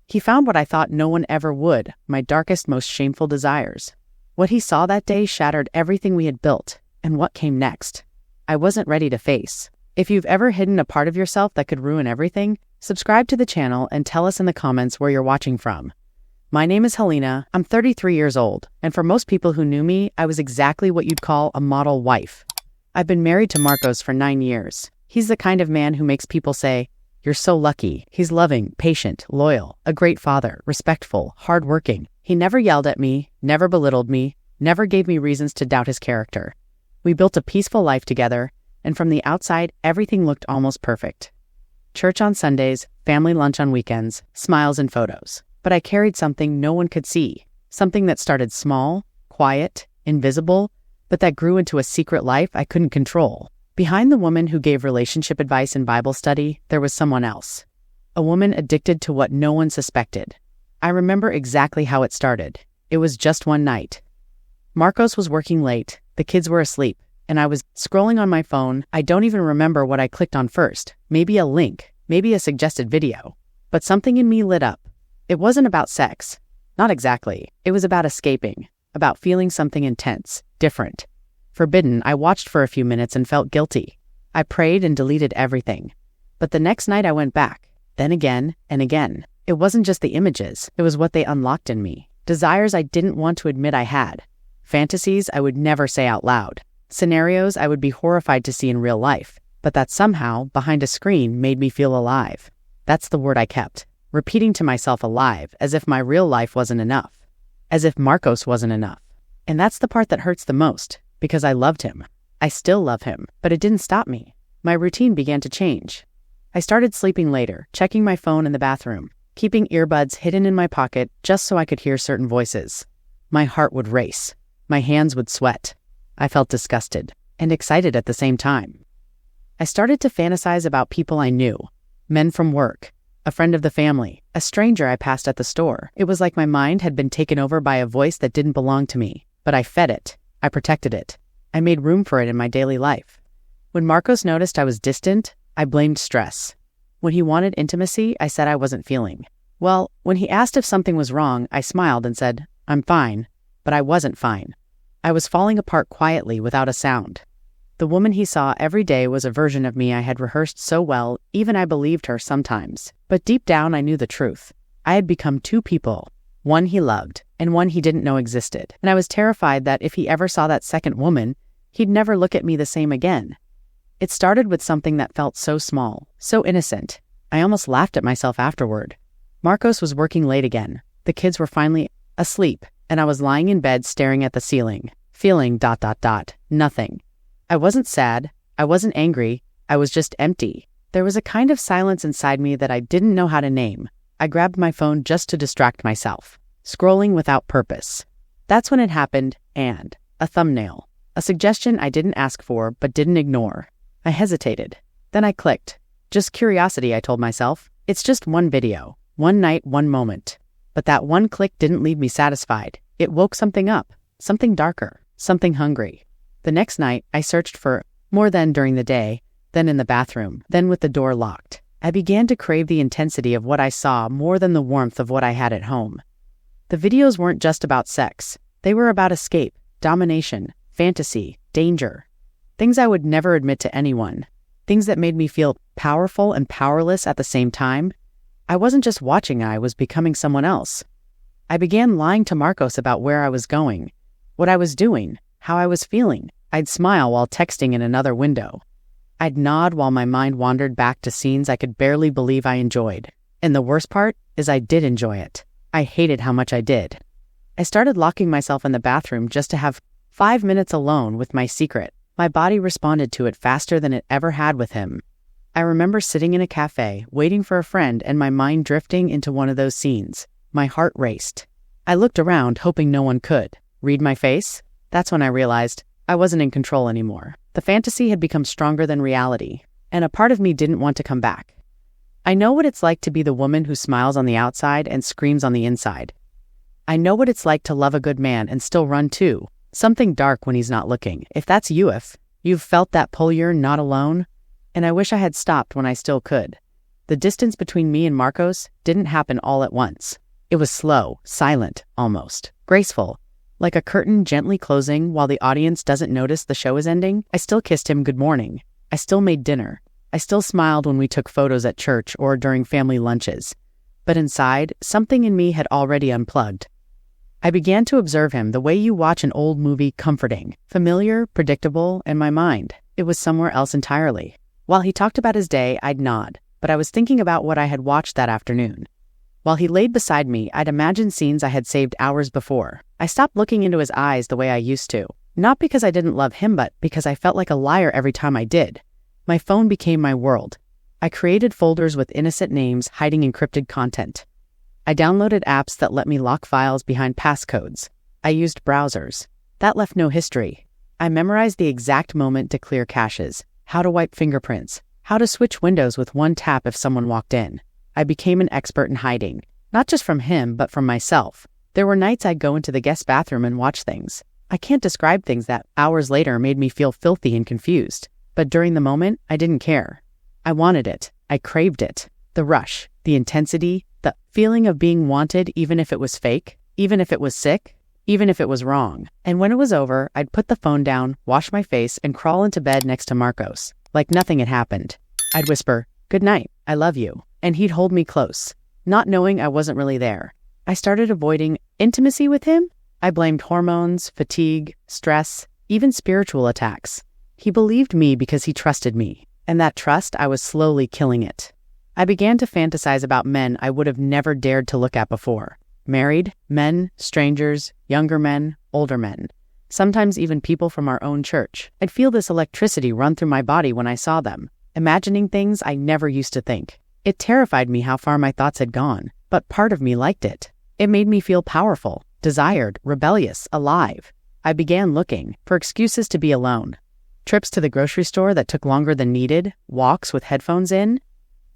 He found what I thought no one ever would, my darkest, most shameful desires. What he saw that day shattered everything we had built, and what came next, I wasn't ready to face. If you've ever hidden a part of yourself that could ruin everything, subscribe to the channel and tell us in the comments where you're watching from. My name is Helena, I'm 33 years old, and for most people who knew me, I was exactly what you'd call a model wife. I've been married to Marcos for 9 years. He's the kind of man who makes people say, "You're so lucky." He's loving, patient, loyal, a great father, respectful, hardworking. He never yelled at me, never belittled me, never gave me reasons to doubt his character. We built a peaceful life together, and from the outside, everything looked almost perfect. Church on Sundays, family lunch on weekends, smiles and photos. But I carried something no one could see, something that started small, quiet, invisible, but that grew into a secret life I couldn't control. Behind the woman who gave relationship advice in Bible study, there was someone else. A woman addicted to what no one suspected. I remember exactly how it started. It was just one night. Marcos was working late, the kids were asleep, and I was scrolling on my phone. I don't even remember what I clicked on first. Maybe a link, maybe a suggested video. But something in me lit up. It wasn't about sex. Not exactly. It was about escaping, about feeling something intense, different. Forbidden. I watched for a few minutes and felt guilty. I prayed and deleted everything. But the next night I went back, then again and again. It wasn't just the images, it was what they unlocked in me. Desires I didn't want to admit I had. Fantasies I would never say out loud. Scenarios I would be horrified to see in real life, but that somehow, behind a screen, made me feel alive. That's the word I kept. Repeating to myself alive, as if my real life wasn't enough. As if Marcos wasn't enough. And that's the part that hurts the most, because I loved him. I still love him, but it didn't stop me. My routine began to change. I started sleeping later, checking my phone in the bathroom, keeping earbuds hidden in my pocket just so I could hear certain voices. My heart would race. My hands would sweat. I felt disgusted and excited at the same time. I started to fantasize about people I knew, men from work, a friend of the family, a stranger I passed at the store. It was like my mind had been taken over by a voice that didn't belong to me, but I fed it. I protected it. I made room for it in my daily life. When Marcos noticed I was distant, I blamed stress. When he wanted intimacy, I said I wasn't feeling. Well, when he asked if something was wrong, I smiled and said, "I'm fine," but I wasn't fine. I was falling apart quietly without a sound. The woman he saw every day was a version of me I had rehearsed so well, even I believed her sometimes. But deep down I knew the truth. I had become two people, one he loved, and one he didn't know existed. And I was terrified that if he ever saw that second woman, he'd never look at me the same again. It started with something that felt so small, so innocent. I almost laughed at myself afterward. Marcos was working late again. The kids were finally asleep, and I was lying in bed staring at the ceiling, feeling ... nothing. I wasn't sad, I wasn't angry, I was just empty. There was a kind of silence inside me that I didn't know how to name. I grabbed my phone just to distract myself, scrolling without purpose. That's when it happened, and a thumbnail. A suggestion I didn't ask for, but didn't ignore. I hesitated. Then I clicked. Just curiosity, I told myself. It's just one video, one night, one moment. But that one click didn't leave me satisfied. It woke something up, something darker, something hungry. The next night, I searched for more than during the day, then in the bathroom, then with the door locked. I began to crave the intensity of what I saw more than the warmth of what I had at home. The videos weren't just about sex. They were about escape, domination, fantasy, danger. Things I would never admit to anyone. Things that made me feel powerful and powerless at the same time. I wasn't just watching, I was becoming someone else. I began lying to Marcos about where I was going, what I was doing, how I was feeling. I'd smile while texting in another window. I'd nod while my mind wandered back to scenes I could barely believe I enjoyed. And the worst part is I did enjoy it. I hated how much I did. I started locking myself in the bathroom just to have 5 minutes alone with my secret. My body responded to it faster than it ever had with him. I remember sitting in a cafe, waiting for a friend, and my mind drifting into one of those scenes. My heart raced. I looked around, hoping no one could read my face. That's when I realized I wasn't in control anymore. The fantasy had become stronger than reality, and a part of me didn't want to come back. I know what it's like to be the woman who smiles on the outside and screams on the inside. I know what it's like to love a good man and still run too. Something dark when he's not looking. If that's you, if you've felt that pull, you're not alone. And I wish I had stopped when I still could. The distance between me and Marcos didn't happen all at once. It was slow, silent, almost graceful, like a curtain gently closing while the audience doesn't notice the show is ending. I still kissed him good morning. I still made dinner. I still smiled when we took photos at church or during family lunches. But inside, something in me had already unplugged. I began to observe him the way you watch an old movie, comforting, familiar, predictable, in my mind. It was somewhere else entirely. While he talked about his day, I'd nod, but I was thinking about what I had watched that afternoon. While he laid beside me, I'd imagined scenes I had saved hours before. I stopped looking into his eyes the way I used to. Not because I didn't love him, but because I felt like a liar every time I did. My phone became my world. I created folders with innocent names hiding encrypted content. I downloaded apps that let me lock files behind passcodes. I used browsers. That left no history. I memorized the exact moment to clear caches, how to wipe fingerprints, how to switch windows with one tap if someone walked in. I became an expert in hiding, not just from him, but from myself. There were nights I'd go into the guest bathroom and watch things. I can't describe things that hours later made me feel filthy and confused. But during the moment, I didn't care. I wanted it. I craved it. The rush, the intensity, the feeling of being wanted even if it was fake, even if it was sick, even if it was wrong. And when it was over, I'd put the phone down, wash my face, and crawl into bed next to Marcos, like nothing had happened. I'd whisper, "Good night, I love you," and he'd hold me close, not knowing I wasn't really there. I started avoiding intimacy with him. I blamed hormones, fatigue, stress, even spiritual attacks. He believed me because he trusted me, and that trust, I was slowly killing it. I began to fantasize about men I would have never dared to look at before. Married, men, strangers, younger men, older men, sometimes even people from our own church. I'd feel this electricity run through my body when I saw them, imagining things I never used to think. It terrified me how far my thoughts had gone, but part of me liked it. It made me feel powerful, desired, rebellious, alive. I began looking for excuses to be alone. Trips to the grocery store that took longer than needed, walks with headphones in,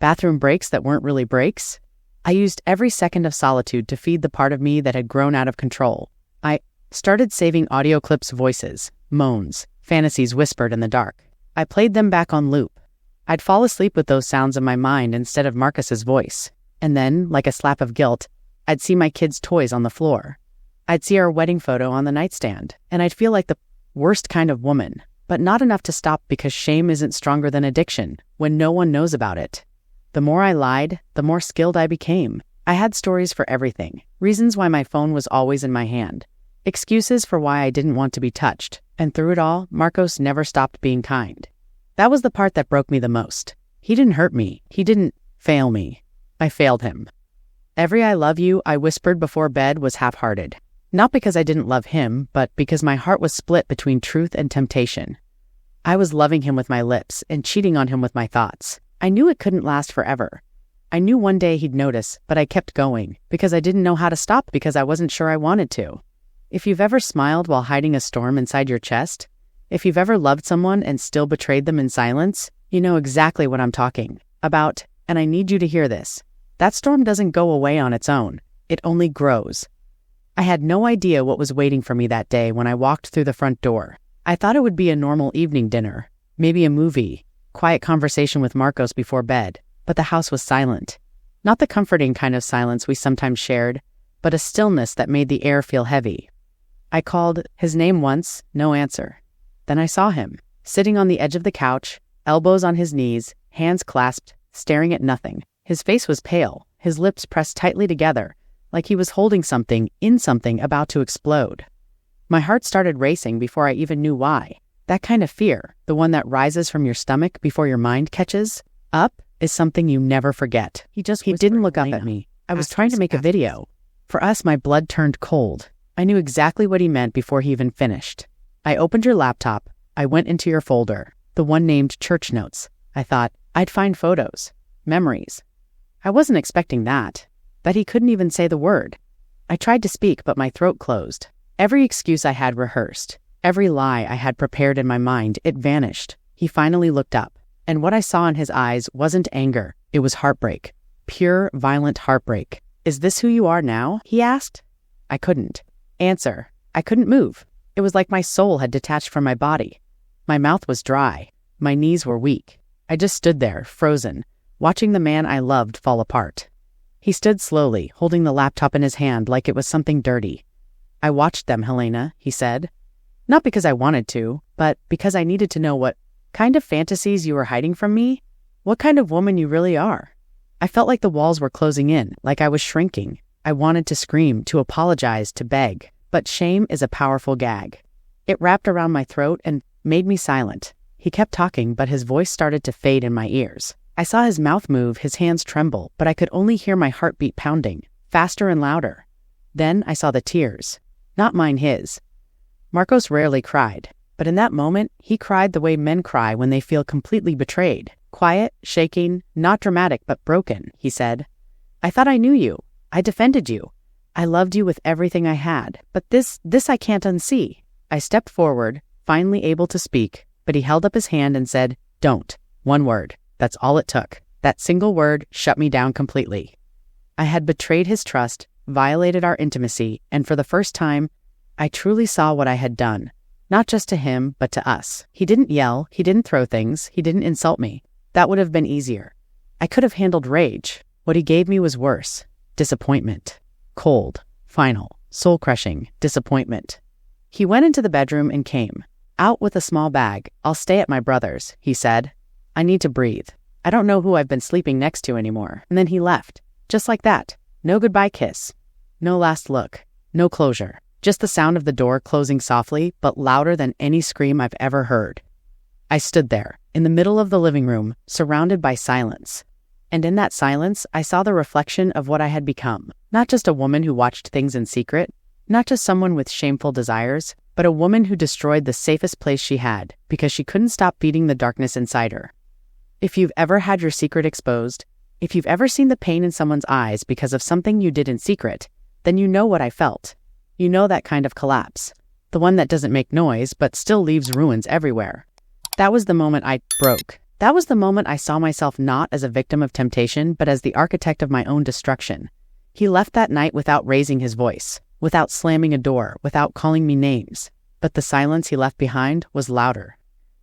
bathroom breaks that weren't really breaks. I used every second of solitude to feed the part of me that had grown out of control. I started saving audio clips, voices, moans, fantasies whispered in the dark. I played them back on loop. I'd fall asleep with those sounds in my mind instead of Marcus's voice. And then, like a slap of guilt, I'd see my kids' toys on the floor. I'd see our wedding photo on the nightstand, and I'd feel like the worst kind of woman. But not enough to stop, because shame isn't stronger than addiction when no one knows about it. The more I lied, the more skilled I became. I had stories for everything, reasons why my phone was always in my hand, excuses for why I didn't want to be touched, and through it all, Marcos never stopped being kind. That was the part that broke me the most. He didn't hurt me. He didn't fail me. I failed him. Every "I love you" I whispered before bed was half-hearted. Not because I didn't love him, but because my heart was split between truth and temptation. I was loving him with my lips and cheating on him with my thoughts. I knew it couldn't last forever. I knew one day he'd notice, but I kept going because I didn't know how to stop, because I wasn't sure I wanted to. If you've ever smiled while hiding a storm inside your chest, if you've ever loved someone and still betrayed them in silence, you know exactly what I'm talking about, and I need you to hear this. That storm doesn't go away on its own. It only grows. I had no idea what was waiting for me that day when I walked through the front door. I thought it would be a normal evening dinner, maybe a movie, quiet conversation with Marcos before bed, but the house was silent. Not the comforting kind of silence we sometimes shared, but a stillness that made the air feel heavy. I called his name once, no answer. Then I saw him, sitting on the edge of the couch, elbows on his knees, hands clasped, staring at nothing. His face was pale, his lips pressed tightly together, like he was holding something in something about to explode. My heart started racing before I even knew why. That kind of fear, the one that rises from your stomach before your mind catches up, is something you never forget. He didn't look up at me. I was trying to make a video. For us, my blood turned cold. I knew exactly what he meant before he even finished. "I opened your laptop. I went into your folder, the one named Church Notes. I thought I'd find photos, memories." I wasn't expecting that he couldn't even say the word. I tried to speak, but my throat closed. Every excuse I had rehearsed, every lie I had prepared in my mind, it vanished. He finally looked up, and what I saw in his eyes wasn't anger. It was heartbreak. Pure, violent heartbreak. "Is this who you are now?" he asked. I couldn't answer. I couldn't move. It was like my soul had detached from my body. My mouth was dry. My knees were weak. I just stood there, frozen, watching the man I loved fall apart. He stood slowly, holding the laptop in his hand like it was something dirty. "I watched them, Helena," he said. "Not because I wanted to, but because I needed to know what kind of fantasies you were hiding from me, what kind of woman you really are." I felt like the walls were closing in, like I was shrinking. I wanted to scream, to apologize, to beg, but shame is a powerful gag. It wrapped around my throat and made me silent. He kept talking, but his voice started to fade in my ears. I saw his mouth move, his hands tremble, but I could only hear my heartbeat pounding, faster and louder. Then I saw the tears. Not mine, his. Marcos rarely cried, but in that moment, he cried the way men cry when they feel completely betrayed. Quiet, shaking, not dramatic but broken, he said. "I thought I knew you. I defended you. I loved you with everything I had, but this I can't unsee." I stepped forward, finally able to speak, but he held up his hand and said, "Don't." One word. That's all it took. That single word shut me down completely. I had betrayed his trust, violated our intimacy, and for the first time, I truly saw what I had done. Not just to him, but to us. He didn't yell, he didn't throw things, he didn't insult me. That would have been easier. I could have handled rage. What he gave me was worse. Disappointment. Cold, final, soul-crushing disappointment. He went into the bedroom and came. Out with a small bag. "I'll stay at my brother's," he said. "I need to breathe. I don't know who I've been sleeping next to anymore." And then he left. Just like that. No goodbye kiss. No last look. No closure. Just the sound of the door closing softly, but louder than any scream I've ever heard. I stood there, in the middle of the living room, surrounded by silence. And in that silence, I saw the reflection of what I had become. Not just a woman who watched things in secret, not just someone with shameful desires, but a woman who destroyed the safest place she had because she couldn't stop feeding the darkness inside her. If you've ever had your secret exposed, if you've ever seen the pain in someone's eyes because of something you did in secret, then you know what I felt. You know that kind of collapse. The one that doesn't make noise, but still leaves ruins everywhere. That was the moment I broke. That was the moment I saw myself not as a victim of temptation, but as the architect of my own destruction. He left that night without raising his voice, without slamming a door, without calling me names. But the silence he left behind was louder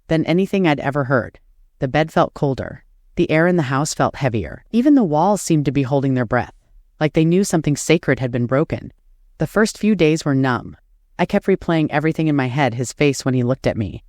than anything I'd ever heard. The bed felt colder. The air in the house felt heavier. Even the walls seemed to be holding their breath, like they knew something sacred had been broken. The first few days were numb. I kept replaying everything in my head, his face when he looked at me.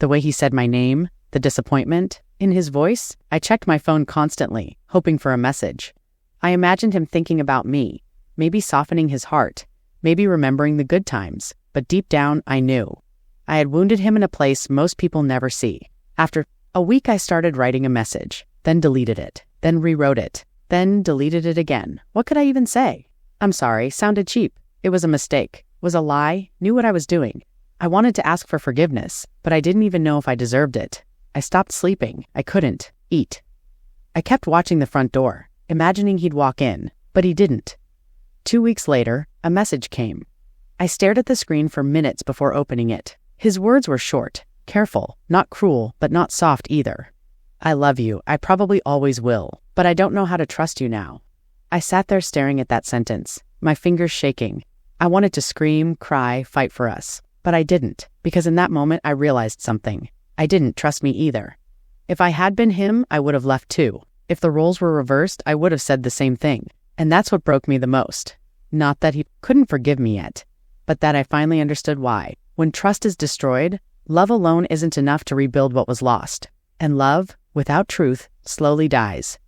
The way he said my name, the disappointment in his voice. I checked my phone constantly, hoping for a message. I imagined him thinking about me, maybe softening his heart, maybe remembering the good times, but deep down I knew. I had wounded him in a place most people never see. After a week I started writing a message, then deleted it, then rewrote it, then deleted it again. What could I even say? "I'm sorry," sounded cheap. It was a mistake, was a lie, knew what I was doing. I wanted to ask for forgiveness, but I didn't even know if I deserved it. I stopped sleeping. I couldn't eat. I kept watching the front door, imagining he'd walk in, but he didn't. 2 weeks later, a message came. I stared at the screen for minutes before opening it. His words were short, careful, not cruel, but not soft either. "I love you. I probably always will, but I don't know how to trust you now." I sat there staring at that sentence, my fingers shaking. I wanted to scream, cry, fight for us, but I didn't, because in that moment I realized something. I didn't trust me either. If I had been him, I would have left too. If the roles were reversed, I would have said the same thing. And that's what broke me the most. Not that he couldn't forgive me yet, but that I finally understood why. When trust is destroyed, love alone isn't enough to rebuild what was lost. And love, without truth, slowly dies.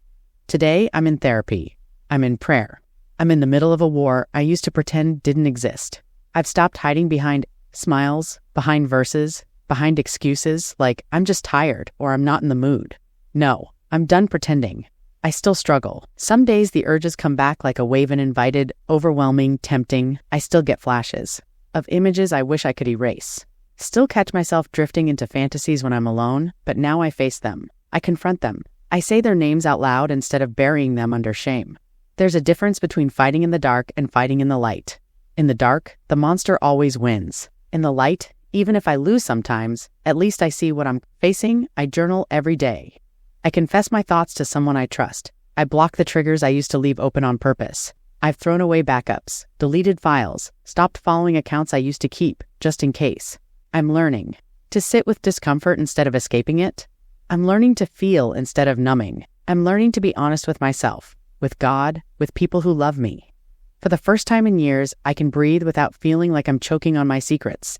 Today, I'm in therapy. I'm in prayer. I'm in the middle of a war I used to pretend didn't exist. I've stopped hiding behind smiles, behind verses, behind excuses like I'm just tired or I'm not in the mood. No, I'm done pretending. I still struggle. Some days the urges come back like a wave, uninvited, overwhelming, tempting. I still get flashes of images I wish I could erase. Still catch myself drifting into fantasies when I'm alone, but now I face them. I confront them. I say their names out loud instead of burying them under shame. There's a difference between fighting in the dark and fighting in the light. In the dark, the monster always wins. In the light, even if I lose sometimes, at least I see what I'm facing. I journal every day. I confess my thoughts to someone I trust. I block the triggers I used to leave open on purpose. I've thrown away backups, deleted files, stopped following accounts I used to keep, just in case. I'm learning to sit with discomfort instead of escaping it. I'm learning to feel instead of numbing. I'm learning to be honest with myself, with God, with people who love me. For the first time in years, I can breathe without feeling like I'm choking on my secrets.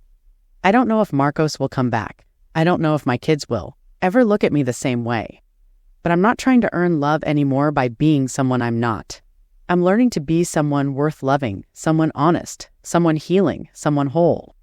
I don't know if Marcos will come back. I don't know if my kids will ever look at me the same way. But I'm not trying to earn love anymore by being someone I'm not. I'm learning to be someone worth loving, someone honest, someone healing, someone whole.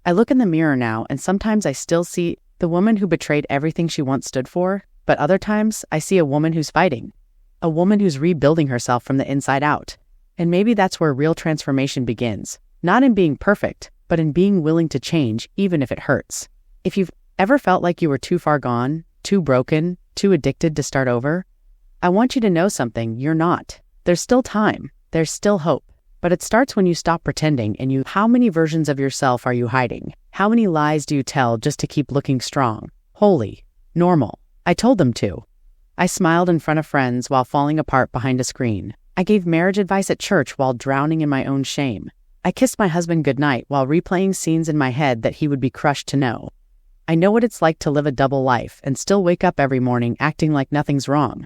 I look in the mirror now, and sometimes I still see the woman who betrayed everything she once stood for, but other times I see a woman who's fighting, a woman who's rebuilding herself from the inside out. And maybe that's where real transformation begins, not in being perfect, but in being willing to change even if it hurts. If you've ever felt like you were too far gone, too broken, too addicted to start over, I want you to know something: you're not. There's still time. There's still hope. But it starts when you stop pretending and how many versions of yourself are you hiding? How many lies do you tell just to keep looking strong, holy, normal? I told them to. I smiled in front of friends while falling apart behind a screen. I gave marriage advice at church while drowning in my own shame. I kissed my husband goodnight while replaying scenes in my head that he would be crushed to know. I know what it's like to live a double life and still wake up every morning acting like nothing's wrong.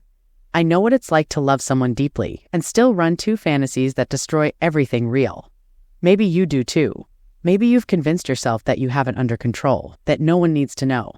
I know what it's like to love someone deeply and still run two fantasies that destroy everything real. Maybe you do too. Maybe you've convinced yourself that you have it under control, that no one needs to know,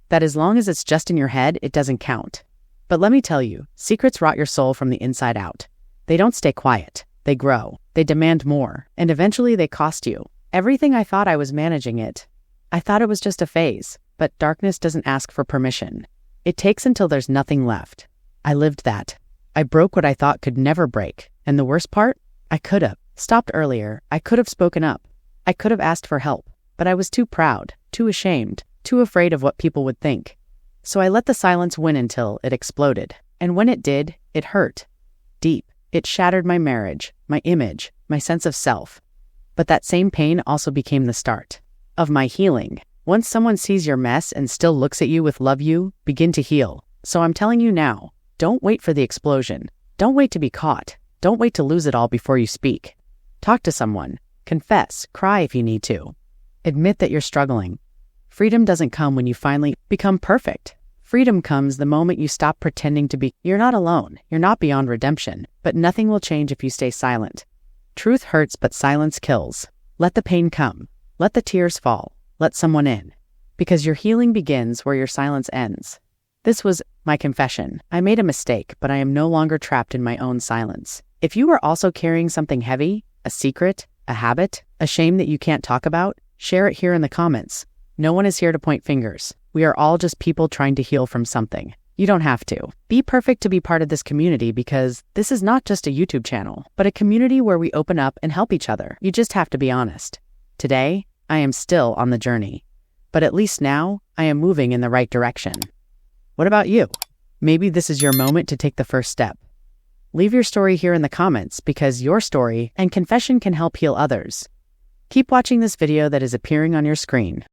that as long as it's just in your head, it doesn't count. But let me tell you, secrets rot your soul from the inside out. They don't stay quiet. They grow. They demand more. And eventually they cost you. Everything I thought I was managing it. I thought it was just a phase. But darkness doesn't ask for permission. It takes until there's nothing left. I lived that. I broke what I thought could never break. And the worst part? I could have stopped earlier. I could have spoken up. I could have asked for help. But I was too proud, too ashamed, too afraid of what people would think. So I let the silence win until it exploded. And when it did, it hurt. Deep. It shattered my marriage, my image, my sense of self. But that same pain also became the start of my healing. Once someone sees your mess and still looks at you with love, you begin to heal. So I'm telling you now, don't wait for the explosion. Don't wait to be caught. Don't wait to lose it all before you speak. Talk to someone. Confess. Cry if you need to. Admit that you're struggling. Freedom doesn't come when you finally become perfect. Freedom comes the moment you stop pretending to be. You're not alone. You're not beyond redemption. But nothing will change if you stay silent. Truth hurts, but silence kills. Let the pain come. Let the tears fall. Let someone in. Because your healing begins where your silence ends. This was my confession. I made a mistake, but I am no longer trapped in my own silence. If you are also carrying something heavy, a secret, a habit, a shame that you can't talk about, share it here in the comments. No one is here to point fingers. We are all just people trying to heal from something. You don't have to be perfect to be part of this community, because this is not just a YouTube channel, but a community where we open up and help each other. You just have to be honest. Today, I am still on the journey, but at least now I am moving in the right direction. What about you? Maybe this is your moment to take the first step. Leave your story here in the comments, because your story and confession can help heal others. Keep watching this video that is appearing on your screen.